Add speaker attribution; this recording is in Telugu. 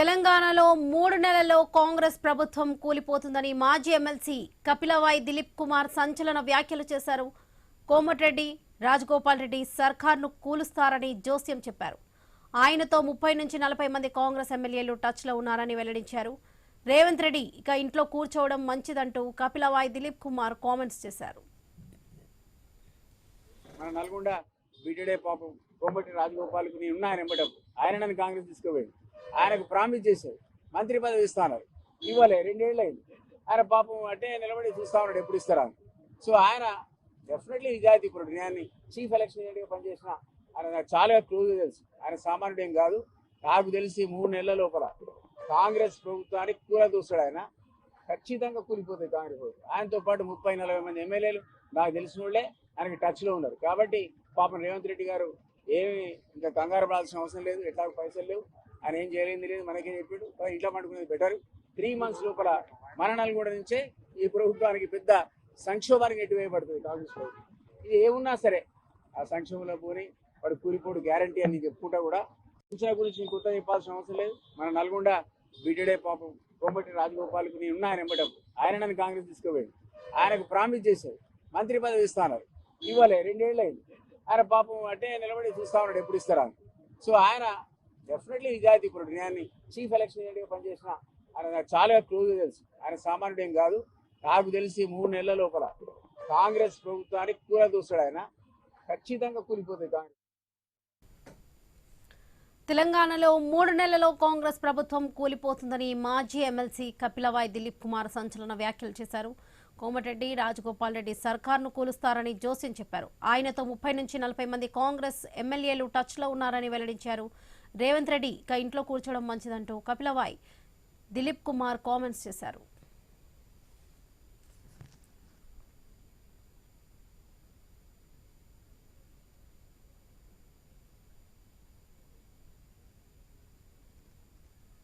Speaker 1: తెలంగాణలో 3 నెలల్లో కాంగ్రెస్ ప్రభుత్వం కూలిపోతుందని మాజీ ఎమ్మెల్సీ కపిలవాయి దిలీప్ కుమార్ సంచలన వ్యాఖ్యలు చేశారు. కోమటిరెడ్డి రాజగోపాల్ రెడ్డి సర్కార్ను కూలుస్తారని జోస్యం చెప్పారు. ఆయనతో 30 నుంచి 40 మంది కాంగ్రెస్ ఎమ్మెల్యేలు టచ్లో ఉన్నారని వెల్లడించారు. రేవంత్ రెడ్డి ఇక ఇంట్లో కూర్చోవడం మంచిదంటూ కపిలవాయి దిలీప్ కుమార్ కామెంట్స్ చేశారు.
Speaker 2: మన నల్గొండ బీటీడే పాపం కోమటి రాజగోపాల్కు నేను ఉన్నాయని ఇవ్వడం ఆయన నన్ను కాంగ్రెస్ తీసుకుపోయాడు. ఆయనకు ప్రామిస్ చేశారు, మంత్రి పదవి ఇస్తాన్నారు, ఇవ్వలే. 2 ఏళ్ళు అయింది. ఆయన పాపం అంటే నిలబడి చూస్తా ఉన్నాడు ఎప్పుడు ఇస్తారా అని. సో ఆయన డెఫినెట్లీ నిజాయితీపరుడు. నేను చీఫ్ ఎలక్షన్ ఏజెంట్గా పనిచేసిన ఆయన నాకు చాలా క్లోజ్గా తెలుసు. ఆయన సామాన్యుడు ఏం కాదు. నాకు తెలిసి 3 నెలల లోపల కాంగ్రెస్ ప్రభుత్వానికి కూలదూస్తాడు. ఆయన ఖచ్చితంగా కూలిపోతుంది కాంగ్రెస్ ప్రభుత్వం. ఆయనతో పాటు 30-40 మంది ఎమ్మెల్యేలు నాకు తెలిసిన వాళ్ళే ఆయనకి టచ్లో ఉన్నారు. కాబట్టి పాపం రేవంత్ రెడ్డి గారు ఏమి ఇంకా కంగారు పడాల్సిన అవసరం లేదు. ఎట్లా పైసలు లేవు, ఆయన ఏం చేయలేంది లేదు, మనకేం చెప్పాడు. ఇంట్లో పండుకునేది బెటర్. 3 months లోపల మన నల్గొండ నుంచే ఈ ప్రభుత్వానికి పెద్ద సంక్షోభానికి ఎటువేయబడుతుంది కాంగ్రెస్ ప్రభుత్వం. ఇది ఏమున్నా సరే ఆ సంక్షోభంలో పోని వాడు కూలిపోడు గ్యారంటీ అని చెప్పుకుంటా కూడా సూచన గురించి కొత్త చెప్పాల్సిన అవసరం లేదు. మన నల్గొండ బీటీడే పాపం కోమటి రాజగోపాల్కు నేను ఉన్నాయని ఇవ్వడం ఆయన నన్ను కాంగ్రెస్ తీసుకుపోయాడు. ఆయనకు ప్రామిస్ చేశారు, మంత్రి పదవి ఇస్తాన్నారు, ఇవ్వలే. 2 ఏళ్ళు అయింది. ఆయన పాపం అంటే నిలబడి చూస్తా ఉన్నాడు ఎప్పుడు ఇస్తారా అని. సో ఆయన డెఫినెట్లీ నిజాయితీపరుడు. నేను చీఫ్ ఎలక్షన్ ఏజెంట్గా పనిచేసిన ఆయన నాకు చాలా క్లోజ్గా తెలుసు. ఆయన సామాన్యుడు ఏం కాదు. నాకు తెలిసి 3 నెలల లోపల కాంగ్రెస్ ప్రభుత్వానికి కూలదూస్తాడు. ఆయన ఖచ్చితంగా కూలిపోతుంది కాంగ్రెస్.
Speaker 1: తెలంగాణలో 3 నెలల్లో కాంగ్రెస్ ప్రభుత్వం కూలిపోతుందని మాజీ ఎమ్మెల్సీ కపిలవాయి దిలీప్ కుమార్ సంచలన వ్యాఖ్యలు చేశారు. కోమటిరెడ్డి రాజగోపాల్ రెడ్డి సర్కార్ను కూలుస్తారని జోస్యం చెప్పారు. ఆయనతో 30 నుంచి 40 మంది కాంగ్రెస్ ఎమ్మెల్యేలు టచ్లో ఉన్నారని వెల్లడించారు. రేవంత్ రెడ్డి ఇక ఇంట్లో కూర్చోవడం మంచిదంటూ కపిలవాయి దిలీప్ కుమార్ కామెంట్స్ చేశారు.